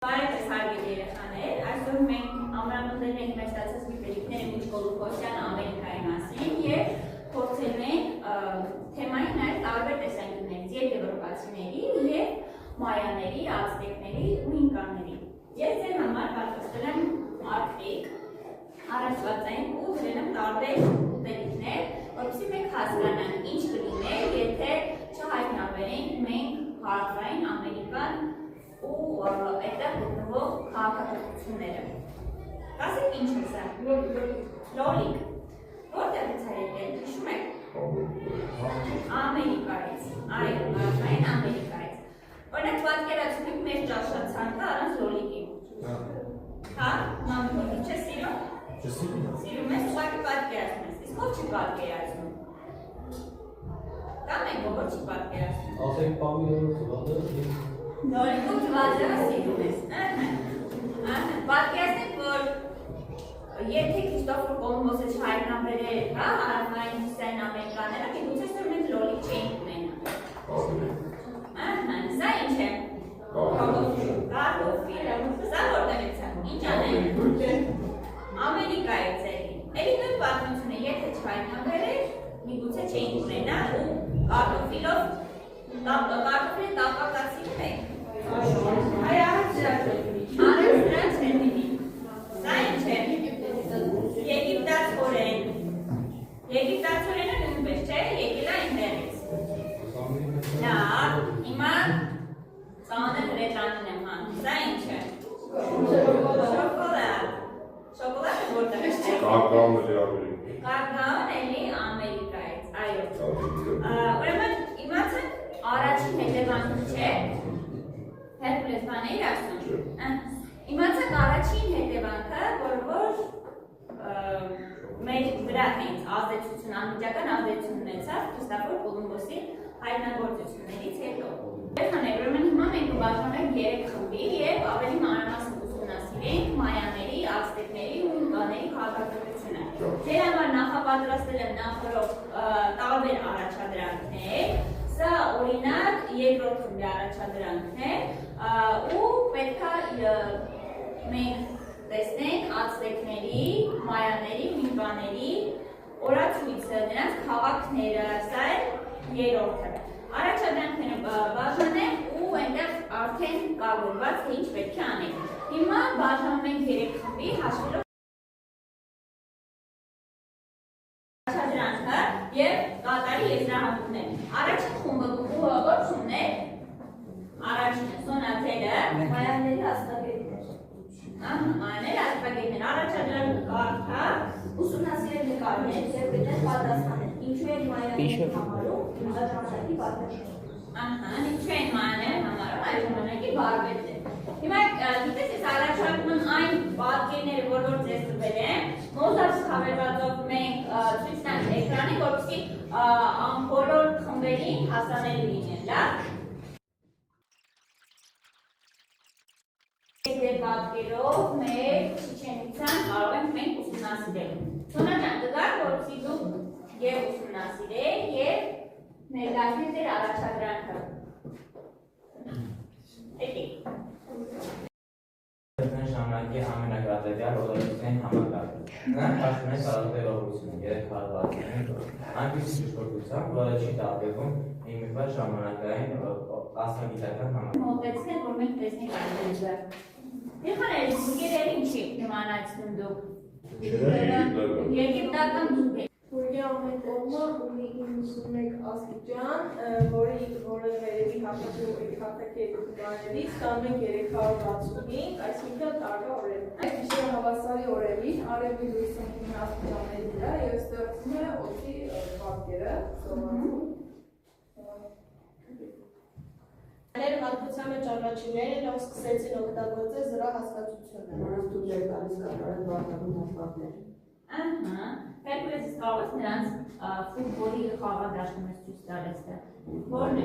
Բարև հարգելի երեխաներ, այսօր մենք ամրապնդել ենք մեր ստացած գիտելիքները միջկոլուկոսյան Ամերիկայի մասին եւ փորձել ենք թեմային նաեւ տարբեր տեսանկյուններից եւ եվրոպացիների եւ մայաների, ազտեկների ու ինկաների։ Ես ձեր համար պատրաստել եմ արկղիկ, առաջվածային ու դրել եմ տարբեր ուտելիքներ, որովհետեւ մենք հասկանանք ինչ կլինի, եթե չհայտնաբերենք մենք հարավային Ամերիկան ու այդտեղ գտնվող քաղաքականությունները։ Ասեք ինչ է սա։ Լոլիկ։ Որտեղից է եկել, հիշում եք։ Ամերիկայից։ Այո, հարավային Ամերիկայից։ Օրինակ պատկերացնենք մեր ճաշացանկը առանց լոլիկի։ Հա, մամի որ չես սիրում։ Սիրում ես, ուղղակի պատկերացնում ես։ Իսկ ով չի պատկերացնում։ Կամ եք ով չի պատկերացնում։ Ասենք պամիրը ծվալը Նորիկում ծվալը սիրում ես, պատկերացնենք, որ եթե Քրիստոֆոր Կոլումբոսը չհայտնաբերեր հարավային Հյուսիսային Ամերիկաները, գուցե սա մենք լոլիկ չէինք ունենա։ Սա ինչ է։ Կարտոֆիլ, սա որտեղից է, ինչ անենք։ Ամերիկայից է։ Էլի նույն պատմությունը, եթե չհայտնաբերեր, միգուցե չէինք ունենա ու կարտոֆիլով Կարտոֆիլի տապակացին եք։ Այ արած դրանց չեն լինի։ Սա ինչ է։ Եգիպտացորեն։ Եգիպտացորենը նույնպես չէ, եկել է այնտեղից։ Լավ, հիմա ծանր հրետանին եմ հանում։ Սա ինչ է։ Շոկոլադ։ Շոկոլադը որտեղից է։ Կակաոն էլի Ամերիկայից։ Կակաոն էլի Ամերիկայից, այո։ Ուրեմն իմացեք առաջին հետևանքը չէ, Հերկուլես բան էիր ասում, իմացեք առաջին հետևանքը, որ մեր վրա հենց ազդեցություն, անմիջական ազդեցություն ունեցավ Քրիստոֆոր Կոլումբոսի հայտնագործություններից հետո։ Երեխաներ, ուրեմն հիմա մենք կբաժանենք 3 խմբի եւ ավելի մանրամասն ուսումնասիրենք մայաների, ազտեկների ու ինկաների քաղաքականությունը։ Ձեր համար նախապատրաստել եմ նախորդ տարբեր առաջադրանքներ։ Սա օրինակ երկրորդ խմբի առաջադրանքն է ու պետք է մենք տեսնենք ազտեկների, մայաների, ինկաների օրացույցը, նրանց քաղաքները, սա է երրորդը։ Առաջադրանքները բաժանենք ու այնտեղ արդեն կարգավորված թե ինչ պետք է անենք։ Հիմա բաժանում ենք 3 խմբի հաշվելով առաջադրանքը եւ կատարի եզրահանգումներ։ Առաջին խումբը ո՞ր խումբն է։ Առաջինը սոնաթելը, մայաների աստղագետներ։ Մայաների աստղագետներ, առաջադրանքը կարդա, ուսումնասիրել նկարներ եւ դրանց պատասխանել։ Ինչու են մայաները համարում ժամանակի վարպետներ։ Ինչու են մայաները համարում այդ ժամանակի վարպետներ։ Հիմա գիտես ես առաջարկում եմ այն պատկերները, որ ձեզ տվել եմ, մոզաց հավելվածով մենք ցույց տանք էկրանին, որպեսզի բոլոր խմբերին հասանելի լինեն, լավ։ Այդ պատկերով մեր շիչենության կարող ենք մենք ուսումնասիրել։ Սոնաճան կգար, որպեսզի դուք եւ ուսումնասիրեք եւ ներկայացնեք ձեր առաջադրանքը։ Եկեք։ Ժամանակի ամենագաղթյալ օրենքային համակարգը։ Նրանք հաշվում են տարբերողությունը 3 հատվածներում, այնպիսի ճշգրտությամբ, որը չի տարբերվում հիմնված ժամանակային աստղագիտական համակարգում։ Մոտեցնենք, որ մենք տեսնենք այդտեղ։ Երեխաներ, բուրգերերը ինչի նմանացնում դուք։ Եգիպտական բուրգեր։ Բուրգի ամեն կողմը ունի 91 աստիճան, որը վերևի հատակետու տաներից ստանում ենք 365, այսինքն տարվա օրեր։ Այդ գիշերը հավասարի օրերին արևի լույսը 9 աստիճանների վրա եւ ստեղծում է օդի պատկերը, սովորում։ Հատկության մեջ առաջինները լավ սկսեցին օգտագործել զրա հասկացությունը։ Նրանց դուք գալիս կատարել վարտակում հաշվարկներ։ Հերկուլեսից կարող ես նրանց ֆուտբոլի խաղադաշտում ես ցույց տալ այստեղ։ Որն է։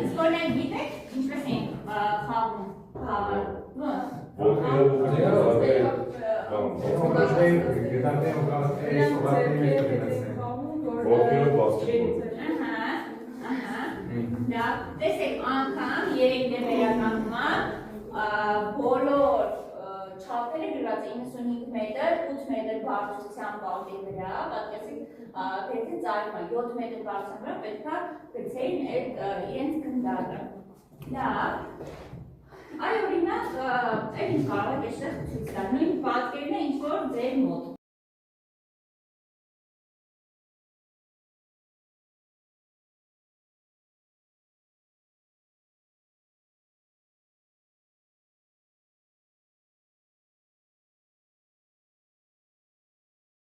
Իսկ օրինակ գիտեք ինչպես են խաղում խաղը։ Ո Ոգերը բասկետբոլ։ Դա տեսեք անգամ 3D վերականգնումը բոլոր չափերը գրված 95 մետր, 8 մետր բարձրության պատի վրա, պատկերացրեք, եթե ծայրը 7 մետր բարձրության վրա պետք է գցեին այդ իրենց գնդակը։ Լավ։ Այ օրինակ, այդ ինչ կարող եք այստեղ ցույց տալ, նույն պատկերն է ինչ որ ձեր մոտ։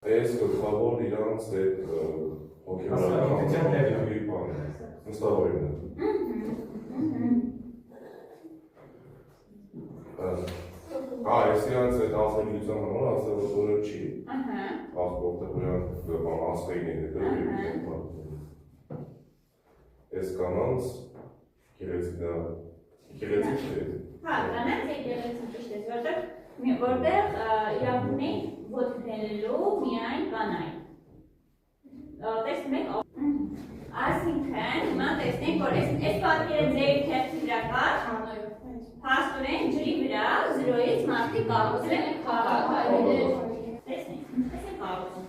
Այս գլխավոր իրանց այդ հոգեբանական բանը, նստավորինը։ Այս իրանց այդ ազնագիտության համար ասեղոտորը չի, ասպորտը վրան ասղային է դեպը, այս կանանց գերեցիկ չէ։ Հա, կանանց է գերեցիկ ճիշտ է, որտեղ իրավունք ունենք ոտքնելու միայն կանայք։ Տեսնում եք, այսինքն, հիմա տեսնենք, որ այս պատկերը ձեր քերթի վրա կար, փաստորեն ջրի վրա 0-ից մարդիկ կառուցել են քաղաք։ Տեսնենք, ինչպես է կառուցում։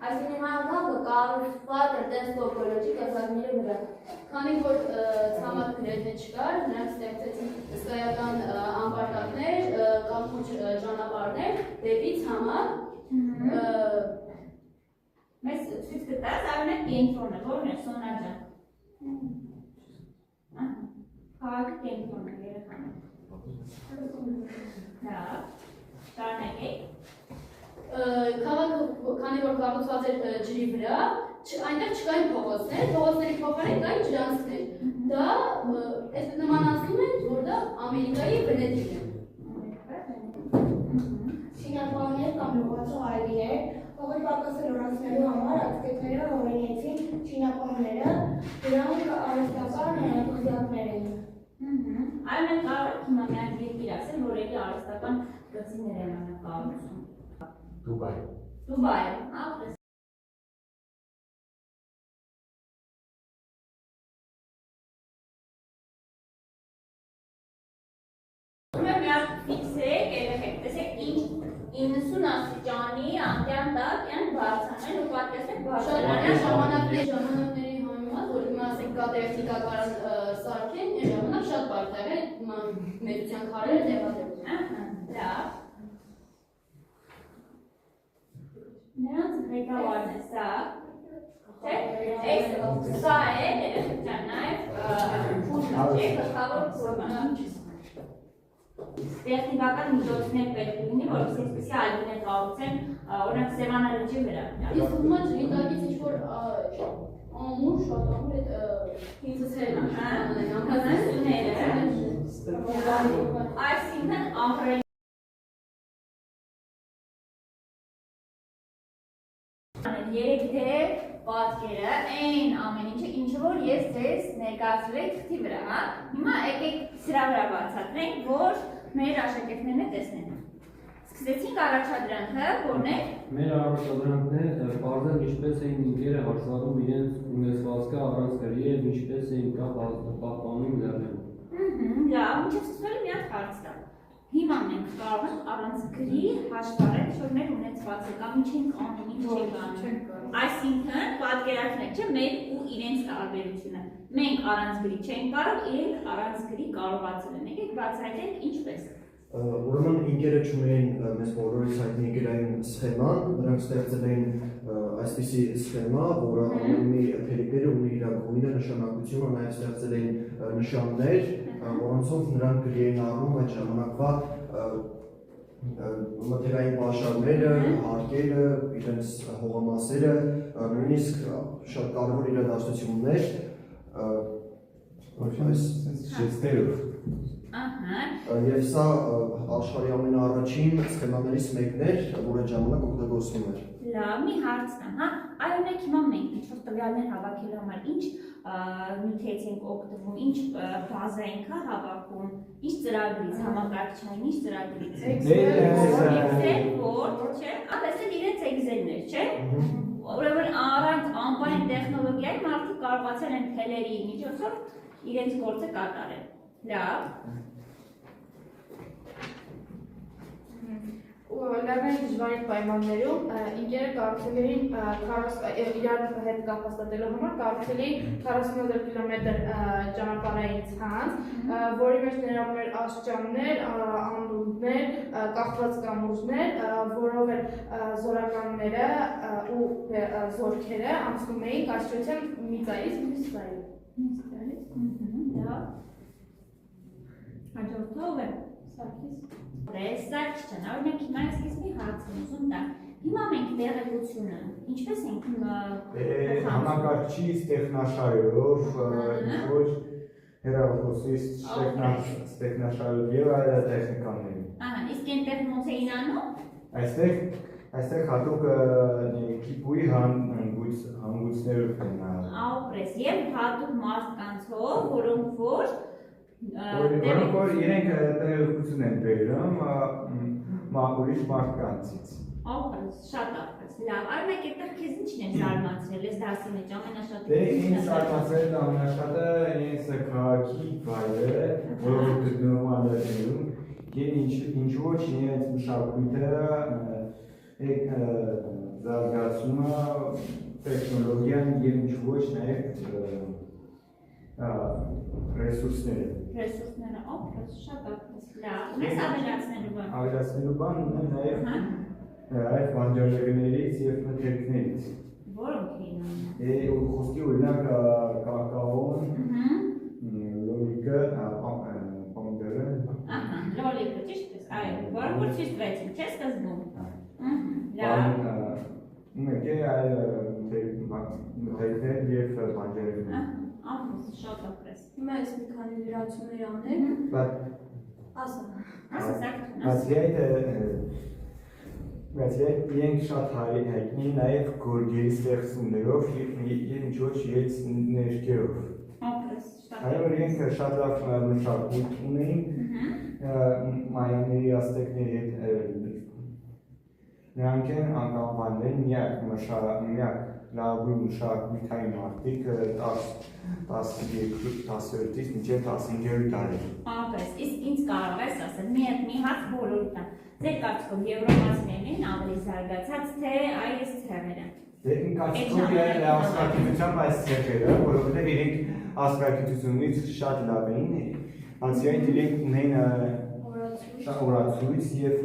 Այսինքն համակարգը կառուցված է տես տոպոլոգի կազմակերպների վրա։ Քանի որ ցամաք գրեթե չկար, նրանք ստեղծեցին հսկայական ամբարտակներ, կամուջ ճանապարհներ դեպի ցամաք։ Մեզ ցույց կտաս արունը կենտրոնը, որն է Սոնա ջան։ Քաղաքի կենտրոնը երեխաներ։ Դա շարունակեք։ Քաղաքը, քանի որ կառուցված էր ջրի վրա, այնտեղ չկային փողոցներ, փողոցների փոխարեն կային ջրանցքներ։ Դա այս նմանացնում է, որ դա Ամերիկայի Վենետիկն է։ Շինապահներ կամ լողացող այգիներ, հողի պակասը լորացնելու համար ակտիվները հորինեցին շինապահները, դրանք արհեստական քվեակներ էին։ Այո, մենք կարող ենք հիմա միայն երկիր ասել, որ էլի արհեստական գծիներ են կառուցում։ Դուբայ։ Դուբայ, ապրես։ Միակ ֆիքսեք, երեխեք, տեսեք ինչ 90 աստիճանի անկյան տակ են բարձրանել ու պատկերացրեք բարձրանալու ժամանակների համեմատ, որ հիմա ասենք կա տեխնիկական սարքեն, այն ժամանակ շատ բարդ է, մեծության քարերը տեղադրվում։ Լավ։ Նրանց ղեկավարն է սա, չէ՞, սա է, երեխեք ջան, նաև փուլը, չէ՞, գլխավոր փուլը։ Տեխնիկական միջոցներ պետք է լինի, որովհետեւ այսպեսի այգիներ կառուցեն, օրինակ Սևանա լճի վրա։ Իսկ ումա ջրի տակից ինչ-որ ամուր, շատ ամուր այդ ինձսեր Այսինքն ահռելի երեք պատկերը, այն ամեն ինչը որ ես ձեզ ներկայացրել եմ թղթի վրա, հա։ Հիմա եկեք սրա վրա բացատրենք, որ մեր աշակերտներն է տեսնեն։ Սկսեցինք առաջադրանքը, որն է։ Մեր առաջադրանքն է բարձր ինչպես էին ինքերը հաշվառում իրենց ունեցվածքը առանց գրի եւ ինչպես էին կա պահպանում լեռներում։ Լավ, ինչպես սկսվել մի հատ հարց տա։ Հիմա մենք կարող ենք առանց գրի հաշվառել, որ մեր ունեցվածքը կամ ինչ ենք անում, ինչ չենք անում։ Այսինքն պատկերացնեք, չէ՞, մեր ու իրենց տարբերությունը։ Մենք առանց գրի չենք կարող, իրենք առանց գրի կարողացել են։ Եկեք բացահայտենք ինչպես։ Ուրեմն ինքերը չունեին մեզ բոլորիս հայտնի գրային սխեման, նրանք ստեղծել էին այսպիսի սխեմա, որը ունի փելիկները, ունի իր գույնը, նշանակությունը, նաև ստեղծել էին նշաններ, որոնցով նրանք գրի էին առնում այդ ժամանակվա մթերային պաշարները, հարկերը, իրենց հողամասերը, նույնիսկ շատ կարևոր իրադարձություններ, Եվ սա աշխարհի ամենաառաջին սխեմաներից մեկն էր, որ այդ ժամանակ օգտագործվում էր։ Լավ, մի հարց տամ, հա, այօնեք հիմա մենք ինչ-որ տվյալներ հավաքելու համար ինչ նյութերից ենք օգտվում, ինչ բազա ենք հավաքում, ինչ ծրագրից, համակարգչային, ինչ ծրագրից։ Excel, Word, չէ՞, տեսել իրենց Excel-ներ, չէ՞։ Ուրեմն առանց անպայն տեխնոլոգիայի մարդիկ կարողացել են թելերի միջոցով իրենց գործը կատարել։ Լավ։ Լավեն դժվարին պայմաններում ինքերը կառուցել էին իրար հետ կապ հաստատելու համար կառուցել էին 40,000 կիլոմետր ճանապարհային ցանց, որի մեջ ներառում էր աշճաններ, անդունդներ, կախված կամուրջներ, որով էլ զորականները ու զորքերը անցնում էին կայսրության մի ծայրից մյուս ծայր։ Լավ։ Հաջորդը ով է։ Սարգիս։ Սարգիս ջան, օրինակ հիմա ես քեզ մի հարց եմ ուզում տալ։ Հիմա մենք տեղեկությունը ինչպես ենք համակարգչից տեխնաշարերով, ոչ հեռախոսից տեխնաշարերով եւ այլ տեխնիկաներով։ Ահա, իսկ այնտեղ ոնց էին անում։ Այստեղ հատուկ կիպուի հանգույցներով են անում։ Ապրես եւ հատուկ մարդկանցով, որոնք որ իրենք տեղեկություն են բերում ուրիշ մարդկանցից։ Ապրես, շատ ապրես։ Լավ, արմեք այդտեղ քեզ ինչն է զարմացրել, ես դասի մեջ ամենաշատը։ Դե ինձ զարմացրել է ամենաշատը ինձ քաղաքի վայրը, որը գտնվում է լեռներում, եւ ինչ ոչ իրենց մշակույթը, զարգացումը, տեխնոլոգիան եւ ինչ ոչ նաեւ ռեսուրսները։ Ռեսուրսները, ապրես, շատ ապրես։ Լավ, մեզ ավելացնելու բան։ Ավելացնելու բան ունեն նաեւ այդ բանջարեղեններից եւ մթերքներից։ Որոնք էին։ Խոսքի օրինակ կակաոն, լոլիկը, պոմիդորը։ Ահա, լոլիկը ճիշտ է, այո, որոնք որ ճիշտ վեցին, չէ՞ սկզբում։ Լավ։ Մեկ է այլ մթերքներ եւ բանջարեղեններ։ Ապրես, շատ ապրես։ Հիմա ես մի քանի լրացումներ անեմ։ Բայց իրենք շատ հայտնի նաև գորգերի ստեղծումներով եւ ինչ ոչ իրենց ներկերով։ Ապրես, շատ։ Այո, իրենք շատ լավ մշակույթ ունեին մայաների ազտեկների հետ։ Նրանք են անկանվանվել միակ լավագույն մշակութային մարդիկ 10-ից մինչև 15-րդ դարեր։ Ապրես, իսկ ինձ կարող ես ասել, մի հատ բոլորն են։ Ձեր կարծիքով եվրոպացիներն են ավելի զարգացած, թե այս ցեղերը։ Դե իմ կարծիքով հասկացությամբ այս ցեղերը, որովհետև իրենք հասկացությունից շատ լավ էին, բացի այդ իրենք ունեն օրացույց եւ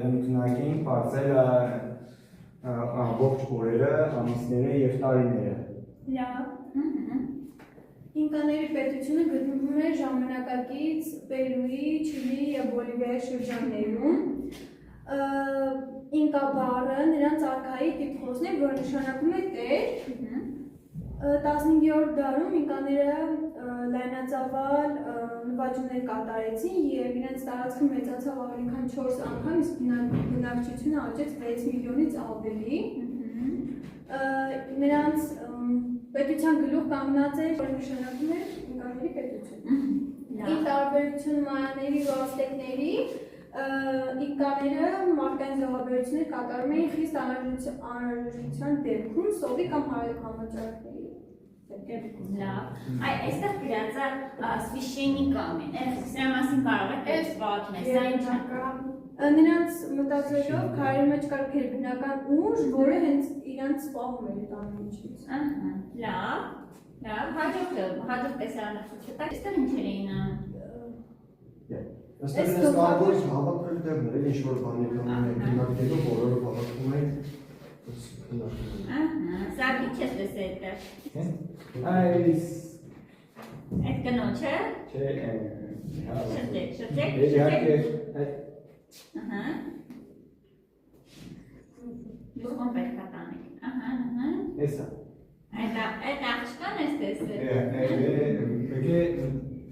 ընդունակ էին բացել ամբողջ օրերը, ամիսները եւ տարիները։ Լավ։ Ինկաների պետությունը գտնվում էր ժամանակակից Պերուի, Չիլի եւ Բոլիվիայի շրջաններում։ Ինկա բառը նրանց արքայի տիպոսն է, որը նշանակում է տեր։ 15-րդ դարում ինկաները լայնածավալ նվաճումներ կատարեցին եւ իրենց տարածքը մեծացավ ավելի քան 4 անգամ, իսկ բնակչությունը աճեց 6 միլիոնից ավելի։ Նրանց պետության գլուխ կանգնած էր, որը նշանակում էր ինկաների պետություն։ Ի տարբերություն մայաների ու ազտեկների, ինկաները մարդկային զոհաբերություններ կատարում էին խիստ անհրաժեշտության դեպքում սովի կամ համաճարակների դեպքում։ Լավ։ Այստեղ գրած է священниками, սրա մասին կարող եք պատմել, սա ինչ է։ Նրանց մտածելով քարերի մեջ կար բնական ուժ, որը հենց իրանց սպառում էր տան միջից։ Լավ, հաջորդ տեսարանացույցը տա, այստեղ ինչեր էին անում։ Այստեղ ես կարողոց հավաքվել դերներ, էլ ինչ-որ բաներ կնարկելով, որը հավաքվում են Սա քիչ ես տեսել այդտեղ։ Այս Այդ կնոջը։ չէ, Շրջեք։ Դուք ո՞ն պետք է տանեք։ Էսա։ Այդ աղջկան ես տեսել։ Եկե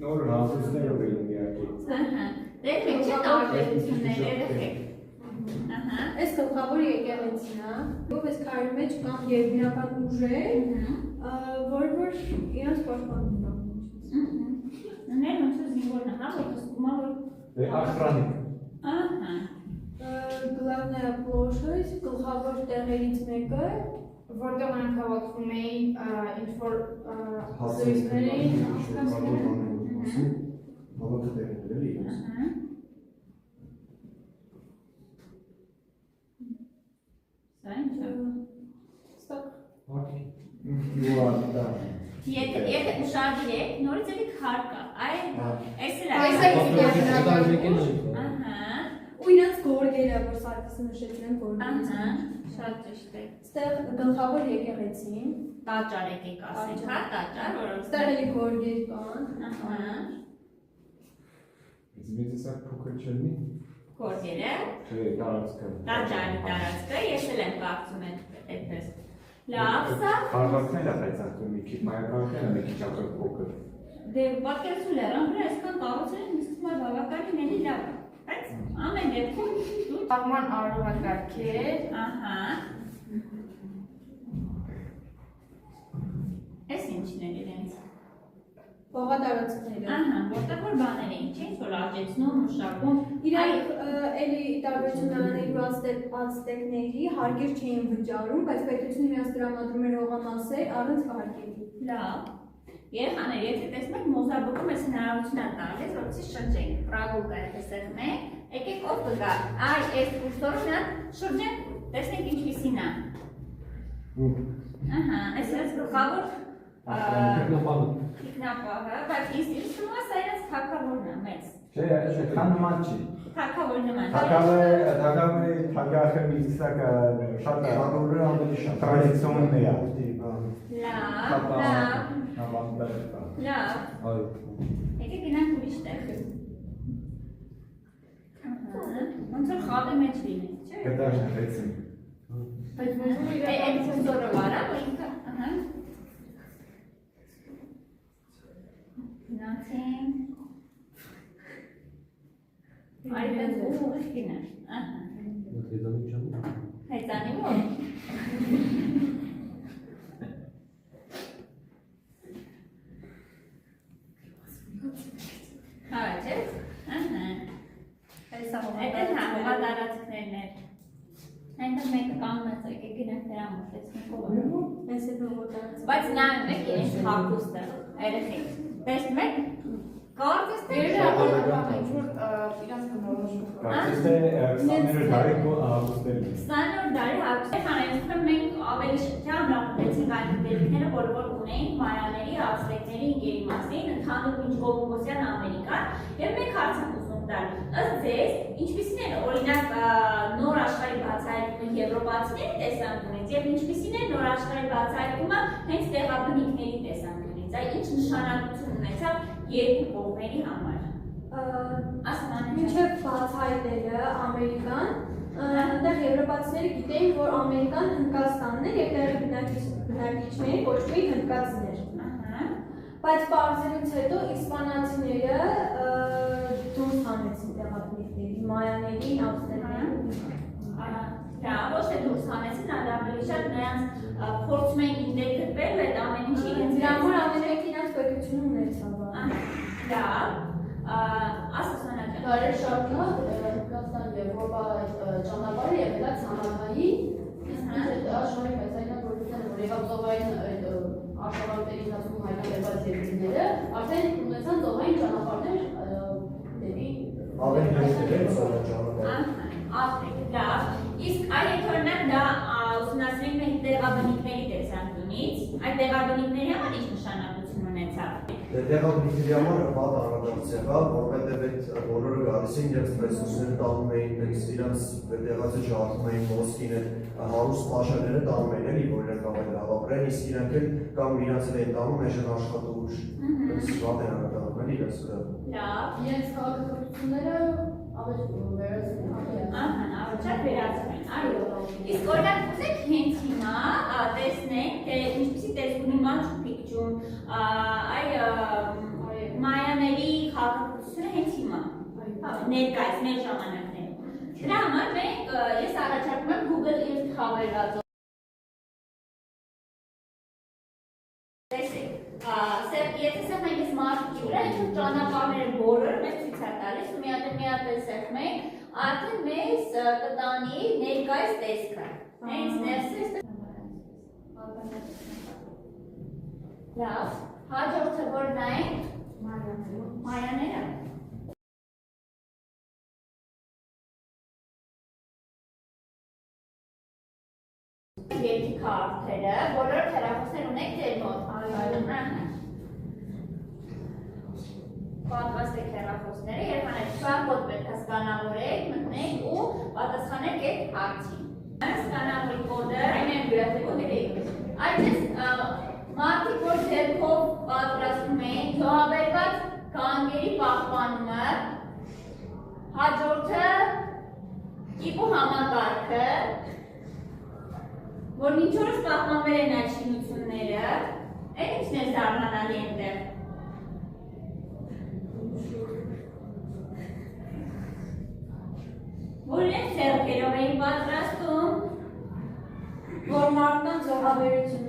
նոր հաղորդություններով էին միակի։ Դե մենք չէ տարբերություններ երեխեք։ Այս գլխավոր եկեղեցին է, ով այս քարերի մեջ կան երկբնական ուժեր, որ իրանց պաշտպանում են։ Ներ ոնց է զինվորն է, որ հսկում է, որ Ախրանիկ։ Главная площадь, գլխավոր տեղերից մեկը որտեղ նրանք հավաքվում էին ինչ-որ զույգների Հավաքը տեղներ էլի իրենց։ Սա ինչ է։ Եթե ուշադրեք, նորից էլի քար կա։ Այս էլ ու իրենց գորգերը, որ Սարգսը նշեցին են գորգերը։ Շատ ճիշտ է։ Ստեղ գլխավոր եկեղեցին, Տաճար եկեք ասենք, հա, տաճար, որոնց ստեղ էլի գորգեր կան։ Մեծ է փոքր չլինի։ Գորգերը, Չէ, տարածքը։ տաճարի տարածքը, ես էլ եմ կարծում այդպես։ Լավ, սա Քաղաքն է հայցակում մի քիչ, մայրաքաղաքն է մի քիչ ավելի փոքր։ դե պատկերացու լեռան վրա այսքան կառուցել են, իսկ մա բավականին էլի լավ է։ Բայց ամեն դեպքում դու Աղման արարողակարգեր, ահա։ Այս ինչն է իրենց։ Բաղատարածքները։ Ահա, որտեղ որ բաներ էին, չէ՞, որ աճեցնում, մշակում։ Իրանք էլի տարբերություն նրաների ազտեկների հարգեր չէին վճարում, բայց պետությունը իրենց տրամադրում էր հողամասեր առանց հարգերի։ Լավ։ Երեխաներ, եթե տեսնեք մոզաբուկում ես հնարավորություն է տալիս, որպեսզի շրջենք, պրագուկա եթե սեղմ է, եկեք ով կգա, այս կուրսորը նրան շրջենք, տեսնենք ինչպիսին է։ Ահա, այս իրենց գլխավոր թիկնապահը, բայց ինձ թվում է սա իրենց թագավորն է մեծ։ Չէ, այդքան նման չի։ Թագավոր նման։ Թագավորը մի սակ շատ Թագավորը ավելի շատ տրադիցիոնն է։ Լավ։ Եկեք գնանք ուրիշ տեղ։ Ոնց որ խաղի մեջ լինի, չէ՞։ Կդաշնեցին։ բայց ոնց որ Այդ ծորը վարա, որ ինքը, ահա։ Գնացին։ Այդպես ուղիղ գնար, ահա։ Հայցանի որ։ Հա, չէ՞։ Ահա։ Այդ հա, հողատարածքներն էր։ Այնտեղ մեկը կանգնած է, եկեք գնանք նրան մոտ, տեսնենք ով է։ Այս է հողատարածքը։ Բայց նայում եք իրենց հագուստը, երեխեք։ Տեսնում եք, կարծես թե Կարծես թե 20-րդ դարի հագուստներ են։ 20-րդ դարի հագուստներ, մենք ավելի շատ ամրապնդեցինք այն դեպքերը, որ ունեին մայաների, ազտեկների, ինկերի մասին, ընդհանուր ինչ կոլումբոսյան Ամերիկան, եւ մենք հարց ենք ուզում տալ։ Ըստ ձեզ, ինչպիսին են օրինակ նոր աշխարհի բացահայտումը եվրոպացիների տեսանկյունից եւ ինչպիսին է նոր աշխարհի բացահայտումը հենց տեղաբնիկների տեսանկյունից։ Այդ ինչ նշանակություն ունեցավ երկու կողմերի համար։ Մինչև բացահայտելը Ամերիկան, այնտեղ եվրոպացիները գիտեին, որ Ամերիկան Հնդկաստանն է եւ տեղի բնակիչների կոչվում էին հնդկացիներ։ Բայց պարզելուց հետո իսպանացիները դուրս հանեցին տեղաբնիկների, մայաների, ազտեկների։ Դա ոչ թե դուրս հանեցին, այլ ավելի շատ նրանց փորձում էին ինտեգրվել այդ ամեն ինչի իրենց Դրա համար ամենեւին իրենց պետություն ունեցավ։ Լավ, ասացանաճան։ Դարեր շարունակ Հնդկաստան Եվրոպա ճանապարհը եղել է ցամաքային, իսկ աշխարհի մեծայնակ գործության որ եղավ զովային աշխարհների ընթացքում հայտնաբերված երկրները, արդեն ունեցան զովային ճանապարհներ դեպի Ավելի հեշտ է ճանապարհը։ Լավ, իսկ այլ օրինակ դա ուսումնասիրենք մենք տեղաբնիկների տեսանկյունից, այդ տեղաբնիկների համար ինչ նշանակություն ունեցավ։ Տեղաբնիկների համար վատ անդրադարձ եղավ, որովհետև այդ բոլորը գալիս էին եւ ռեսուրսները տանում էին, իրենց տեղացը ջարդում էին ոսկին, այդ հարուստ պաշարները տանում էին էլի, որ իրենք ավելի լավ ապրեն, իսկ իրենք էլ կամ իրենց էլ էին տանում էժան աշխատուժ, այս վատ են անդրադառնում էլի իրենց վրա։ Լավ, իրենց քաղաքականությունները ավելի վերացնեն։ Շատ վերացնեն, այո։ Իսկ օրինակ ուզեք հենց հիմա տեսնենք, թե ինչպիսի տեսք ունի Machu Picchu-ում մայաների քաղաքականությունը հենց հիմա, ներկայիս մեր ժամանակներում։ Դրա համար մենք ես առաջարկում եմ Google Earth հավելվածով։ Տեսեք, եթե սեղմենք այս մարդուկի վրա, ինչ ճանապարհները բոլորը մեզ ցույց է տալիս ու մի հատ սեղմենք, արդեն մեզ կտանի ներկայիս տեսքը։ Հենց ներսից Լավ, հաջորդը որն է? Մարյաները։ Երկի քարտերը, բոլոր հեռախոսներ ունեք ձեր մոտ։ Պատրաստ եք հեռախոսները, երբանեք շահոտ պետք է սկանավորեք, մտնեք ու պատասխանեք այդ հարցին։ Սկանավորի կոդը, այնեն գրաֆիկոդերեք։ Այդպես մարդիկ, որ ձերքով պատրաստում են զոհաբերված գանգերի պահպանումը, հաջորդը տիպու համակարգը, որ ինչ օրս պահպանվել են այդ շինությունները, այդ ինչն է զարմանալի այնտեղ։ Որ իրենց ձեռքերով էին պատրաստում, որ մարդկանց զոհաբերությունը